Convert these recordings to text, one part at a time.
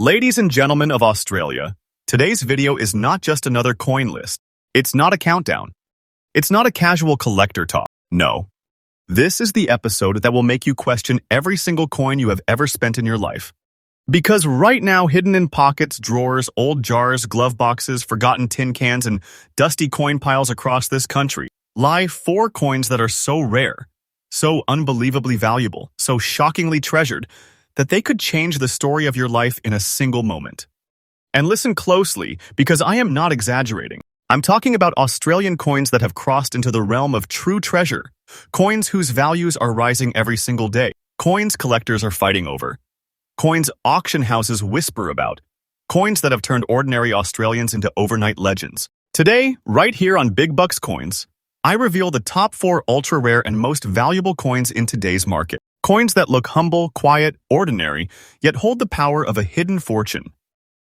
Ladies and gentlemen of Australia, today's video is not just another coin list. It's not a countdown. It's not a casual collector talk. No. This is the episode that will make you question every single coin you have ever spent in your life. Because right now, hidden in pockets, drawers, old jars, glove boxes, forgotten tin cans, and dusty coin piles across this country, lie 4 coins that are so rare, so unbelievably valuable, so shockingly treasured, that they could change the story of your life in a single moment. And listen closely, because I am not exaggerating. I'm talking about Australian coins that have crossed into the realm of true treasure, coins whose values are rising every single day, coins collectors are fighting over, coins auction houses whisper about, coins that have turned ordinary Australians into overnight legends. Today, right here on Big Bucks Coins, I reveal the top 4 ultra-rare and most valuable coins in today's market. Coins that look humble, quiet, ordinary, yet hold the power of a hidden fortune.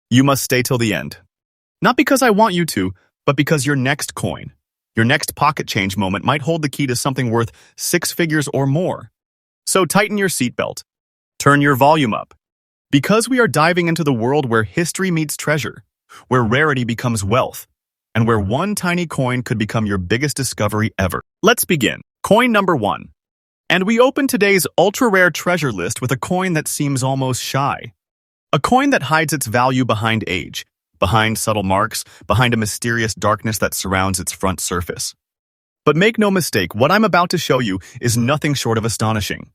You must stay till the end. Not because I want you to, but because your next coin, your next pocket change moment might hold the key to something worth 6 figures or more. So tighten your seatbelt. Turn your volume up. Because we are diving into the world where history meets treasure, where rarity becomes wealth, and where one tiny coin could become your biggest discovery ever. Let's begin. Coin number 1. And we open today's ultra-rare treasure list with a coin that seems almost shy. A coin that hides its value behind age, behind subtle marks, behind a mysterious darkness that surrounds its front surface. But make no mistake, what I'm about to show you is nothing short of astonishing.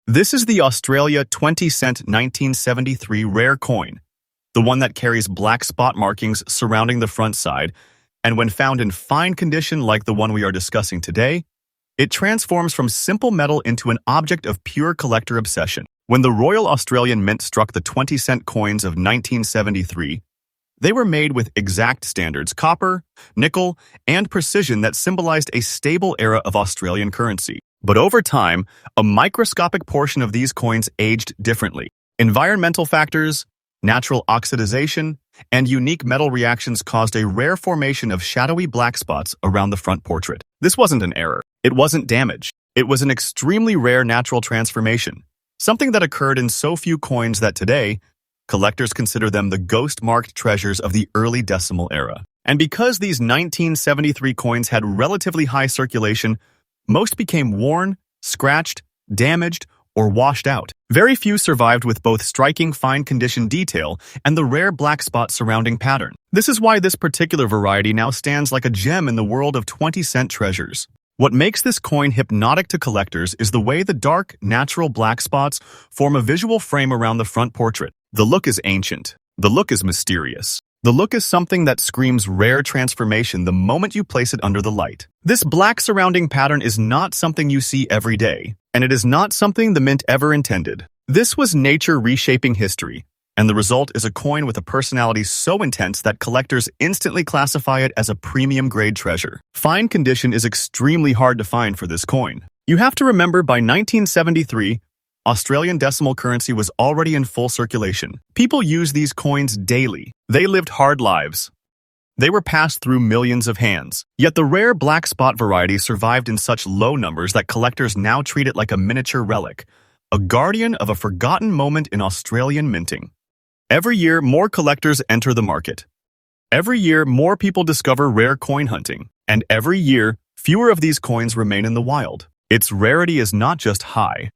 This is the Australia 20-cent 1973 rare coin, the one that carries black spot markings surrounding the front side, and when found in fine condition like the one we are discussing today, it transforms from simple metal into an object of pure collector obsession. When the Royal Australian Mint struck the 20-cent coins of 1973, they were made with exact standards, copper, nickel, and precision that symbolized a stable era of Australian currency. But over time, a microscopic portion of these coins aged differently. Environmental factors, natural oxidization, and unique metal reactions caused a rare formation of shadowy black spots around the front portrait. This wasn't an error. It wasn't damage. It was an extremely rare natural transformation, something that occurred in so few coins that today, collectors consider them the ghost-marked treasures of the early decimal era. And because these 1973 coins had relatively high circulation, most became worn, scratched, damaged, or washed out. Very few survived with both striking fine condition detail and the rare black spot surrounding pattern. This is why this particular variety now stands like a gem in the world of 20-cent treasures. What makes this coin hypnotic to collectors is the way the dark, natural black spots form a visual frame around the front portrait. The look is ancient. The look is mysterious. The look is something that screams rare transformation the moment you place it under the light. This black surrounding pattern is not something you see every day, and it is not something the mint ever intended. This was nature reshaping history, and the result is a coin with a personality so intense that collectors instantly classify it as a premium-grade treasure. Fine condition is extremely hard to find for this coin. You have to remember, by 1973, Australian decimal currency was already in full circulation. People used these coins daily. They lived hard lives. They were passed through millions of hands. Yet the rare black spot variety survived in such low numbers that collectors now treat it like a miniature relic, a guardian of a forgotten moment in Australian minting. Every year, more collectors enter the market. Every year, more people discover rare coin hunting. And every year, fewer of these coins remain in the wild. Its rarity is not just high.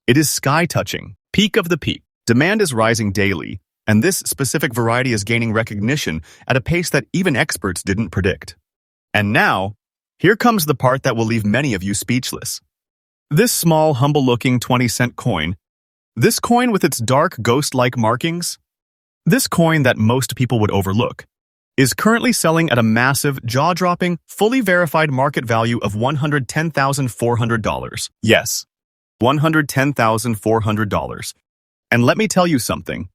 It is sky-touching, peak of the peak. Demand is rising daily, and this specific variety is gaining recognition at a pace that even experts didn't predict. And now, here comes the part that will leave many of you speechless. This small, humble-looking 20-cent coin, this coin with its dark, ghost-like markings, this coin that most people would overlook, is currently selling at a massive, jaw-dropping, fully verified market value of $110,400. Yes, $110,400. And let me tell you something.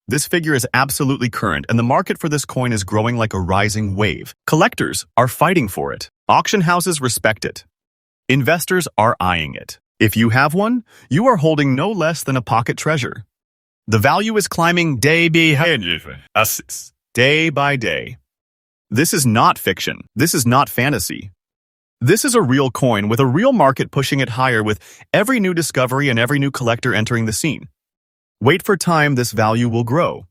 This figure is absolutely current, and the market for this coin is growing like a rising wave. Collectors are fighting for it. Auction houses respect it. Investors are eyeing it. If you have one, you are holding no less than a pocket treasure. The value is climbing day by day. This is not fiction. This is not fantasy. This is a real coin with a real market pushing it higher with every new discovery and every new collector entering the scene. Wait for time, this value will grow.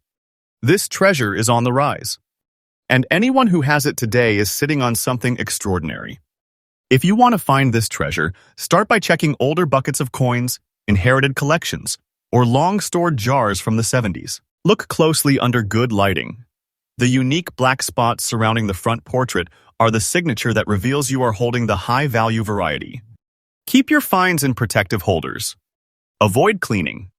This treasure is on the rise. And anyone who has it today is sitting on something extraordinary. If you want to find this treasure, start by checking older buckets of coins, inherited collections, or long-stored jars from the 70s. Look closely under good lighting. The unique black spots surrounding the front portrait are the signature that reveals you are holding the high-value variety. Keep your finds in protective holders. Avoid cleaning.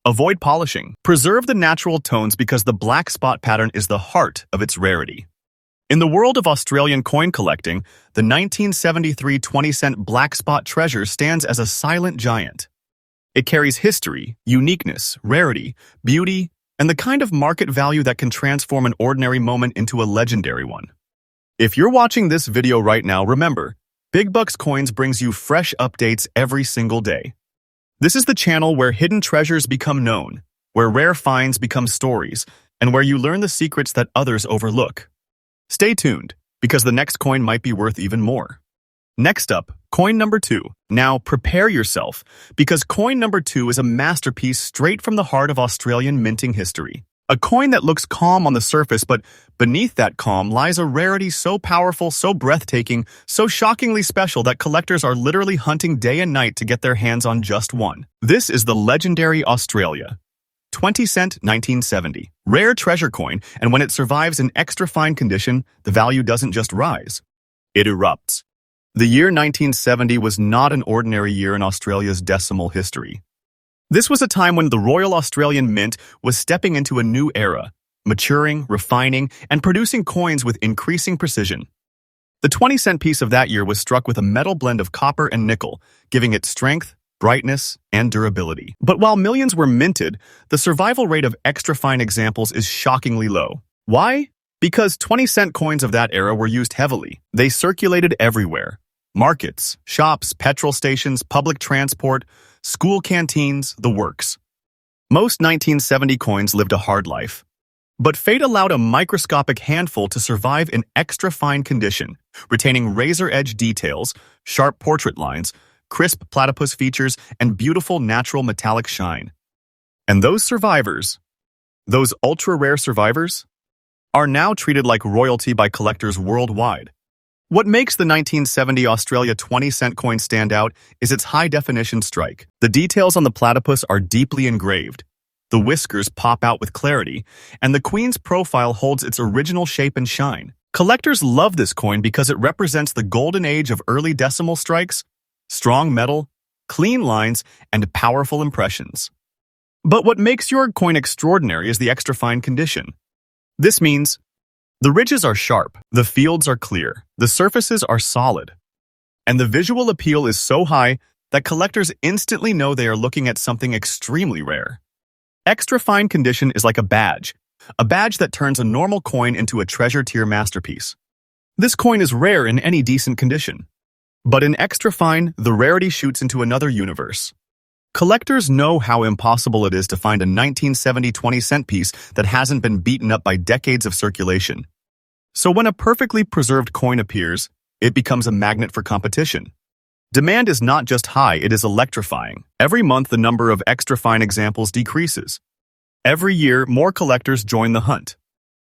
Avoid polishing. Preserve the natural tones because the black spot pattern is the heart of its rarity. In the world of Australian coin collecting, the 1973 20-cent black spot treasure stands as a silent giant. It carries history, uniqueness, rarity, beauty, and the kind of market value that can transform an ordinary moment into a legendary one. If you're watching this video right now, remember, Big Bucks Coins brings you fresh updates every single day. This is the channel where hidden treasures become known, where rare finds become stories, and where you learn the secrets that others overlook. Stay tuned, because the next coin might be worth even more. Next up, coin number 2. Now prepare yourself, because coin number 2 is a masterpiece straight from the heart of Australian minting history. A coin that looks calm on the surface, but beneath that calm lies a rarity so powerful, so breathtaking, so shockingly special that collectors are literally hunting day and night to get their hands on just one. This is the legendary Australia 20-cent 1970. Rare treasure coin, and when it survives in extra fine condition, the value doesn't just rise. It erupts. The year 1970 was not an ordinary year in Australia's decimal history. This was a time when the Royal Australian Mint was stepping into a new era, maturing, refining, and producing coins with increasing precision. The 20-cent piece of that year was struck with a metal blend of copper and nickel, giving it strength, brightness, and durability. But while millions were minted, the survival rate of extra-fine examples is shockingly low. Why? Because 20-cent coins of that era were used heavily. They circulated everywhere. Markets, shops, petrol stations, public transport, school canteens, the works. Most 1970 coins lived a hard life. But fate allowed a microscopic handful to survive in extra-fine condition, retaining razor-edge details, sharp portrait lines, crisp platypus features, and beautiful natural metallic shine. And those survivors, those ultra-rare survivors, are now treated like royalty by collectors worldwide. What makes the 1970 Australia 20-cent coin stand out is its high-definition strike. The details on the platypus are deeply engraved. The whiskers pop out with clarity, and the Queen's profile holds its original shape and shine. Collectors love this coin because it represents the golden age of early decimal strikes, strong metal, clean lines, and powerful impressions. But what makes your coin extraordinary is the extra-fine condition. This means the ridges are sharp, the fields are clear, the surfaces are solid, and the visual appeal is so high that collectors instantly know they are looking at something extremely rare. Extra fine condition is like a badge that turns a normal coin into a treasure-tier masterpiece. This coin is rare in any decent condition, but in extra fine, the rarity shoots into another universe. Collectors know how impossible it is to find a 1970 20-cent piece that hasn't been beaten up by decades of circulation. So when a perfectly preserved coin appears, it becomes a magnet for competition. Demand is not just high, it is electrifying. Every month, the number of extra-fine examples decreases. Every year, more collectors join the hunt.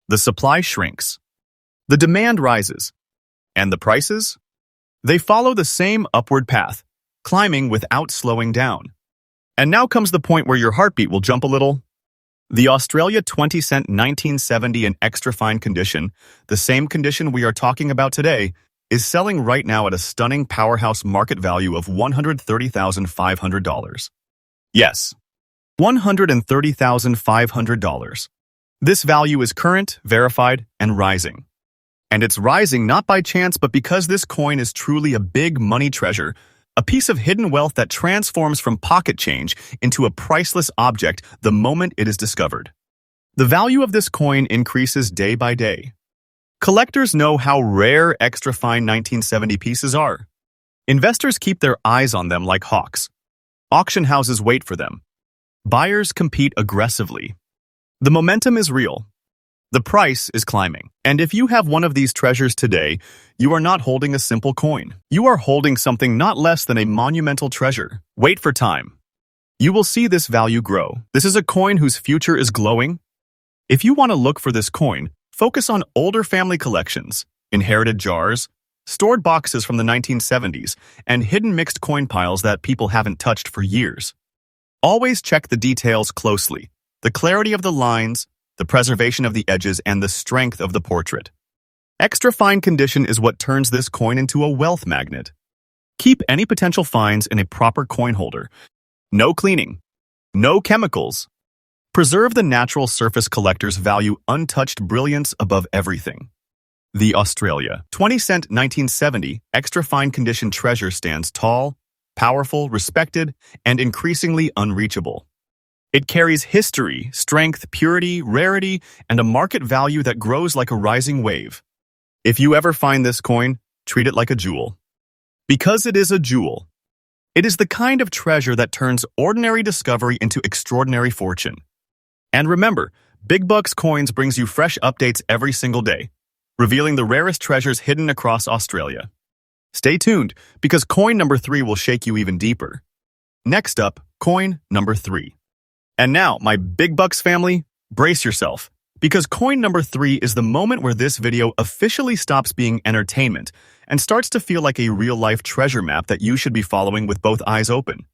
The supply shrinks. The demand rises. And the prices? They follow the same upward path, climbing without slowing down. And now comes the point where your heartbeat will jump a little. The Australia 20-cent 1970 in extra-fine condition, the same condition we are talking about today, is selling right now at a stunning powerhouse market value of $130,500. Yes, $130,500. This value is current, verified, and rising. And it's rising not by chance, but because this coin is truly a big money treasure, a piece of hidden wealth that transforms from pocket change into a priceless object the moment it is discovered. The value of this coin increases day by day. Collectors know how rare extra-fine 1970 pieces are. Investors keep their eyes on them like hawks. Auction houses wait for them. Buyers compete aggressively. The momentum is real. The price is climbing. And if you have one of these treasures today, you are not holding a simple coin. You are holding something not less than a monumental treasure. Wait for time. You will see this value grow. This is a coin whose future is glowing. If you want to look for this coin, focus on older family collections, inherited jars, stored boxes from the 1970s, and hidden mixed coin piles that people haven't touched for years. Always check the details closely, the clarity of the lines, the preservation of the edges, and the strength of the portrait. Extra fine condition is what turns this coin into a wealth magnet. Keep any potential finds in a proper coin holder. No cleaning. No chemicals. Preserve the natural surface collector's value untouched brilliance above everything. The Australia 20-cent 1970 extra fine condition treasure stands tall, powerful, respected, and increasingly unreachable. It carries history, strength, purity, rarity, and a market value that grows like a rising wave. If you ever find this coin, treat it like a jewel. Because it is a jewel. It is the kind of treasure that turns ordinary discovery into extraordinary fortune. And remember, Big Bucks Coins brings you fresh updates every single day, revealing the rarest treasures hidden across Australia. Stay tuned, because coin number 3 will shake you even deeper. Next up, coin number 3. And now, my Big Bucks family, brace yourself, because coin number 3 is the moment where this video officially stops being entertainment and starts to feel like a real-life treasure map that you should be following with both eyes open.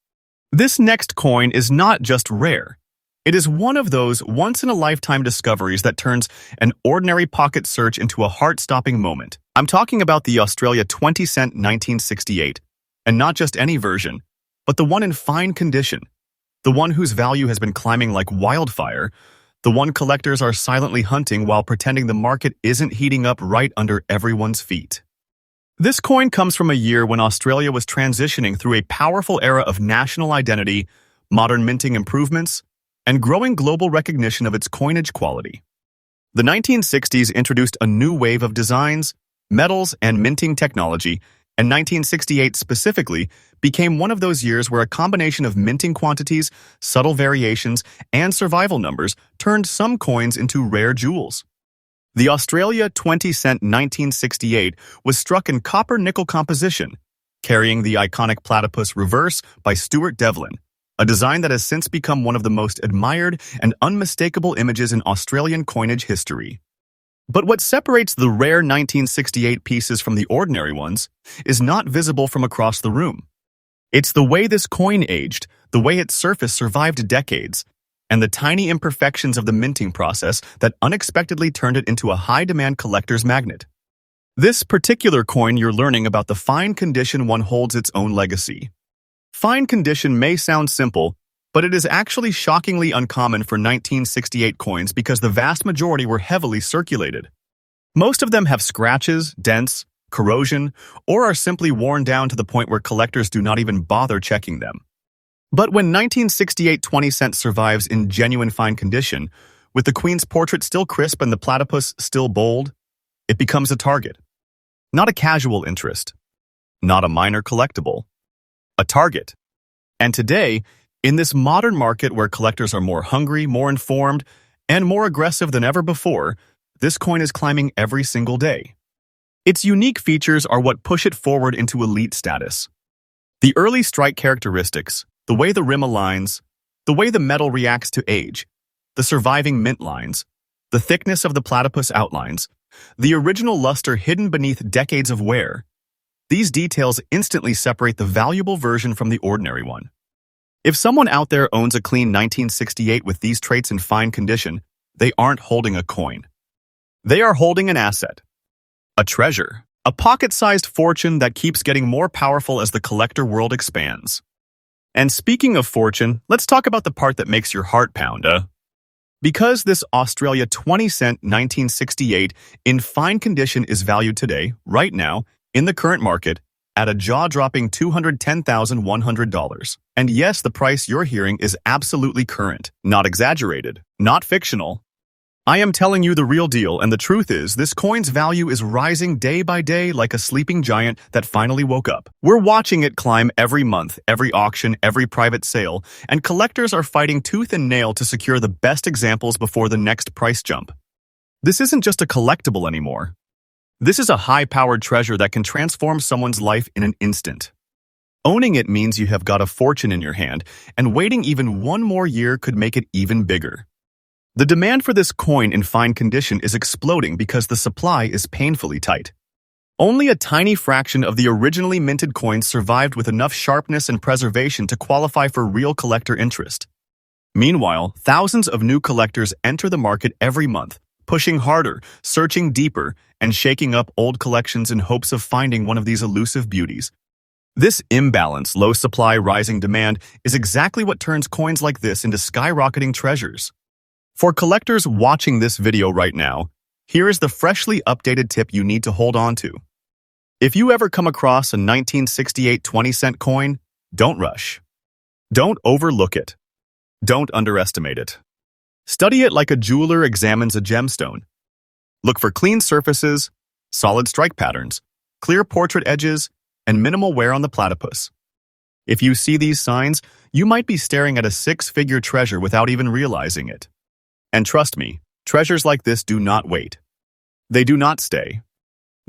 This next coin is not just rare. It is one of those once-in-a-lifetime discoveries that turns an ordinary pocket search into a heart-stopping moment. I'm talking about the Australia 20-cent 1968, and not just any version, but the one in fine condition, the one whose value has been climbing like wildfire, the one collectors are silently hunting while pretending the market isn't heating up right under everyone's feet. This coin comes from a year when Australia was transitioning through a powerful era of national identity, modern minting improvements, and growing global recognition of its coinage quality. The 1960s introduced a new wave of designs, metals, and minting technology, and 1968 specifically became one of those years where a combination of minting quantities, subtle variations, and survival numbers turned some coins into rare jewels. The Australia 20-cent 1968 was struck in copper-nickel composition, carrying the iconic platypus reverse by Stuart Devlin, a design that has since become one of the most admired and unmistakable images in Australian coinage history. But what separates the rare 1968 pieces from the ordinary ones is not visible from across the room. It's the way this coin aged, the way its surface survived decades, and the tiny imperfections of the minting process that unexpectedly turned it into a high-demand collector's magnet. This particular coin you're learning about the fine condition one holds its own legacy. Fine condition may sound simple, but it is actually shockingly uncommon for 1968 coins because the vast majority were heavily circulated. Most of them have scratches, dents, corrosion, or are simply worn down to the point where collectors do not even bother checking them. But when 1968 20-cent survives in genuine fine condition, with the Queen's portrait still crisp and the platypus still bold, it becomes a target. Not a casual interest. Not a minor collectible. A target. And today, in this modern market where collectors are more hungry, more informed, and more aggressive than ever before, this coin is climbing every single day. Its unique features are what push it forward into elite status. The early strike characteristics, the way the rim aligns, the way the metal reacts to age, the surviving mint lines, the thickness of the platypus outlines, the original luster hidden beneath decades of wear. These details instantly separate the valuable version from the ordinary one. If someone out there owns a clean 1968 with these traits in fine condition, they aren't holding a coin. They are holding an asset. A treasure. A pocket-sized fortune that keeps getting more powerful as the collector world expands. And speaking of fortune, let's talk about the part that makes your heart pound, Because this Australia 20-cent 1968 in fine condition is valued today, right now, in the current market, at a jaw-dropping $210,100. And yes, the price you're hearing is absolutely current, not exaggerated, not fictional. I am telling you the real deal, and the truth is, this coin's value is rising day by day like a sleeping giant that finally woke up. We're watching it climb every month, every auction, every private sale, and collectors are fighting tooth and nail to secure the best examples before the next price jump. This isn't just a collectible anymore. This is a high-powered treasure that can transform someone's life in an instant. Owning it means you have got a fortune in your hand, and waiting even one more year could make it even bigger. The demand for this coin in fine condition is exploding because the supply is painfully tight. Only a tiny fraction of the originally minted coins survived with enough sharpness and preservation to qualify for real collector interest. Meanwhile, thousands of new collectors enter the market every month, pushing harder, searching deeper, and shaking up old collections in hopes of finding one of these elusive beauties. This imbalance, low supply, rising demand, is exactly what turns coins like this into skyrocketing treasures. For collectors watching this video right now, here is the freshly updated tip you need to hold on to. If you ever come across a 1968 20-cent coin, don't rush. Don't overlook it. Don't underestimate it. Study it like a jeweler examines a gemstone. Look for clean surfaces, solid strike patterns, clear portrait edges, and minimal wear on the platypus. If you see these signs, you might be staring at a six-figure treasure without even realizing it. And trust me, treasures like this do not wait. They do not stay.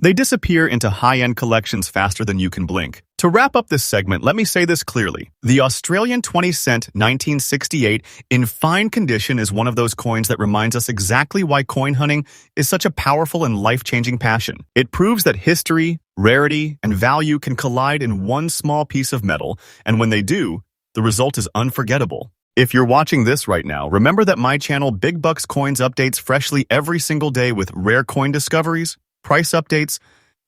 They disappear into high-end collections faster than you can blink. To wrap up this segment, let me say this clearly. The Australian 20-cent 1968 in fine condition is one of those coins that reminds us exactly why coin hunting is such a powerful and life-changing passion. It proves that history, rarity, and value can collide in one small piece of metal, and when they do, the result is unforgettable. If you're watching this right now, remember that my channel Big Bucks Coins updates freshly every single day with rare coin discoveries, price updates,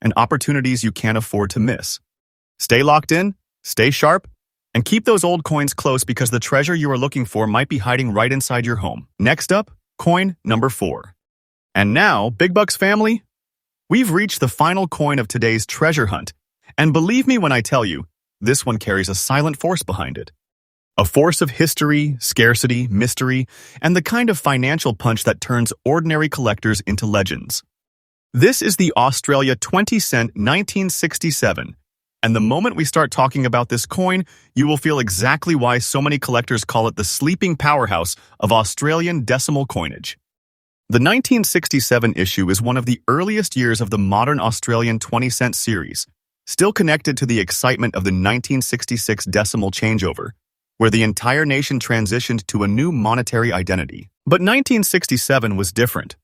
and opportunities you can't afford to miss. Stay locked in, stay sharp, and keep those old coins close because the treasure you are looking for might be hiding right inside your home. Next up, coin number 4. And now, Big Bucks family, we've reached the final coin of today's treasure hunt. And believe me when I tell you, this one carries a silent force behind it. A force of history, scarcity, mystery, and the kind of financial punch that turns ordinary collectors into legends. This is the Australia 20-cent 1967, and the moment we start talking about this coin, you will feel exactly why so many collectors call it the sleeping powerhouse of Australian decimal coinage. The 1967 issue is one of the earliest years of the modern Australian 20-cent series, still connected to the excitement of the 1966 decimal changeover, where the entire nation transitioned to a new monetary identity. But 1967 was different.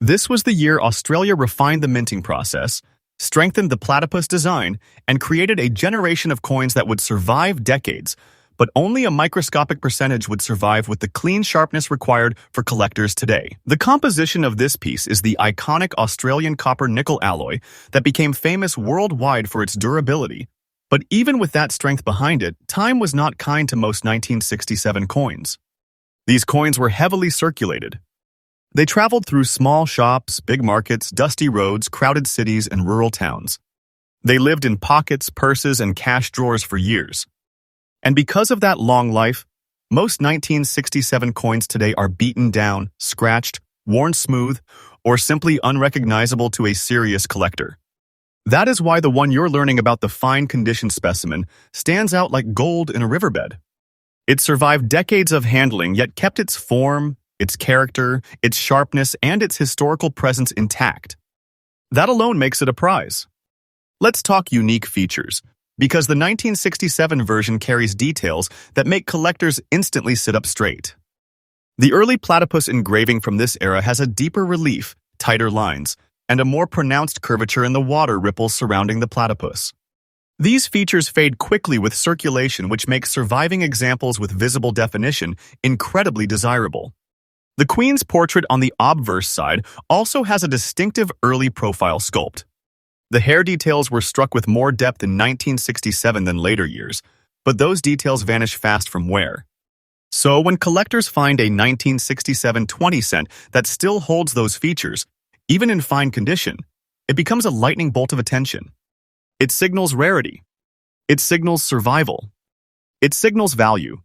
This was the year Australia refined the minting process, strengthened the platypus design, and created a generation of coins that would survive decades, but only a microscopic percentage would survive with the clean sharpness required for collectors today. The composition of this piece is the iconic Australian copper-nickel alloy that became famous worldwide for its durability. But even with that strength behind it, time was not kind to most 1967 coins. These coins were heavily circulated. They traveled through small shops, big markets, dusty roads, crowded cities, and rural towns. They lived in pockets, purses, and cash drawers for years. And because of that long life, most 1967 coins today are beaten down, scratched, worn smooth, or simply unrecognizable to a serious collector. That is why the one you're learning about, the fine condition specimen, stands out like gold in a riverbed. It survived decades of handling, yet kept its form, its character, its sharpness, and its historical presence intact. That alone makes it a prize. Let's talk unique features, because the 1967 version carries details that make collectors instantly sit up straight. The early platypus engraving from this era has a deeper relief, tighter lines, and a more pronounced curvature in the water ripples surrounding the platypus. These features fade quickly with circulation, which makes surviving examples with visible definition incredibly desirable. The Queen's portrait on the obverse side also has a distinctive early profile sculpt. The hair details were struck with more depth in 1967 than later years, but those details vanish fast from wear. So when collectors find a 1967 20-cent that still holds those features, even in fine condition, it becomes a lightning bolt of attention. It signals rarity. It signals survival. It signals value.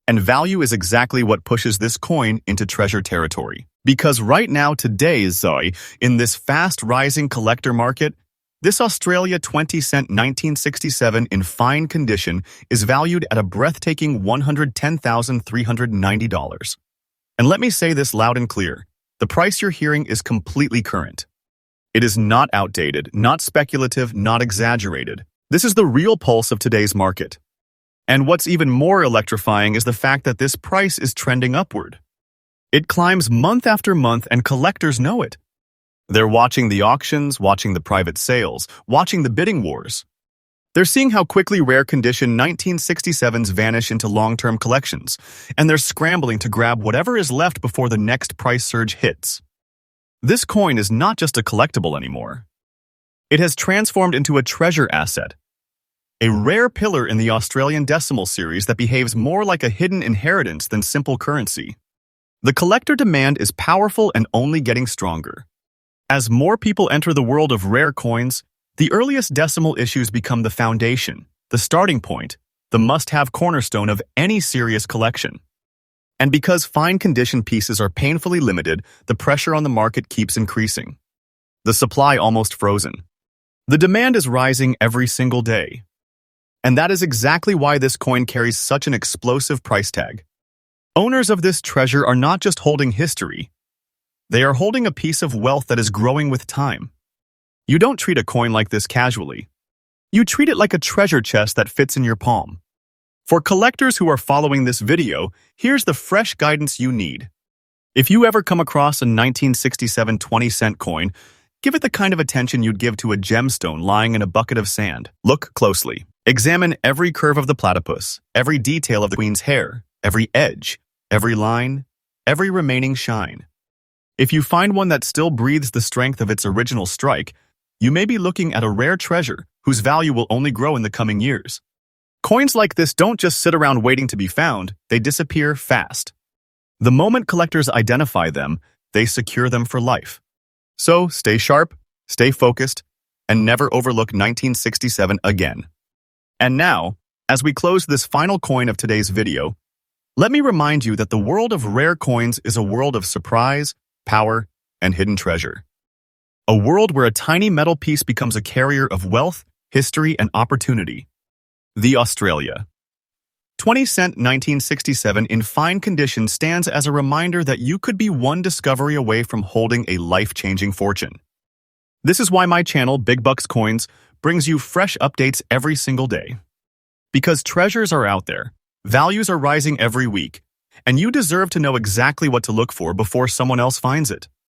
And value is exactly what pushes this coin into treasure territory. Because right now, today, Zoe, in this fast-rising collector market, this Australia 20-cent 1967 in fine condition is valued at a breathtaking $110,390. And let me say this loud and clear. The price you're hearing is completely current. It is not outdated, not speculative, not exaggerated. This is the real pulse of today's market. And what's even more electrifying is the fact that this price is trending upward. It climbs month after month and collectors know it. They're watching the auctions, watching the private sales, watching the bidding wars. They're seeing how quickly rare condition 1967s vanish into long-term collections, and they're scrambling to grab whatever is left before the next price surge hits. This coin is not just a collectible anymore. It has transformed into a treasure asset, a rare pillar in the Australian decimal series that behaves more like a hidden inheritance than simple currency. The collector demand is powerful and only getting stronger. As more people enter the world of rare coins, the earliest decimal issues become the foundation, the starting point, the must-have cornerstone of any serious collection. And because fine condition pieces are painfully limited, the pressure on the market keeps increasing. The supply almost frozen. The demand is rising every single day. And that is exactly why this coin carries such an explosive price tag. Owners of this treasure are not just holding history. They are holding a piece of wealth that is growing with time. You don't treat a coin like this casually. You treat it like a treasure chest that fits in your palm. For collectors who are following this video, here's the fresh guidance you need. If you ever come across a 1967 20-cent coin, give it the kind of attention you'd give to a gemstone lying in a bucket of sand. Look closely. Examine every curve of the platypus, every detail of the queen's hair, every edge, every line, every remaining shine. If you find one that still breathes the strength of its original strike, you may be looking at a rare treasure whose value will only grow in the coming years. Coins like this don't just sit around waiting to be found, they disappear fast. The moment collectors identify them, they secure them for life. So stay sharp, stay focused, and never overlook 1967 again. And now, as we close this final coin of today's video, let me remind you that the world of rare coins is a world of surprise, power, and hidden treasure. A world where a tiny metal piece becomes a carrier of wealth, history, and opportunity. The Australia 20-cent 1967 in fine condition stands as a reminder that you could be one discovery away from holding a life-changing fortune. This is why my channel, Big Bucks Coins, brings you fresh updates every single day. Because treasures are out there, values are rising every week, and you deserve to know exactly what to look for before someone else finds it.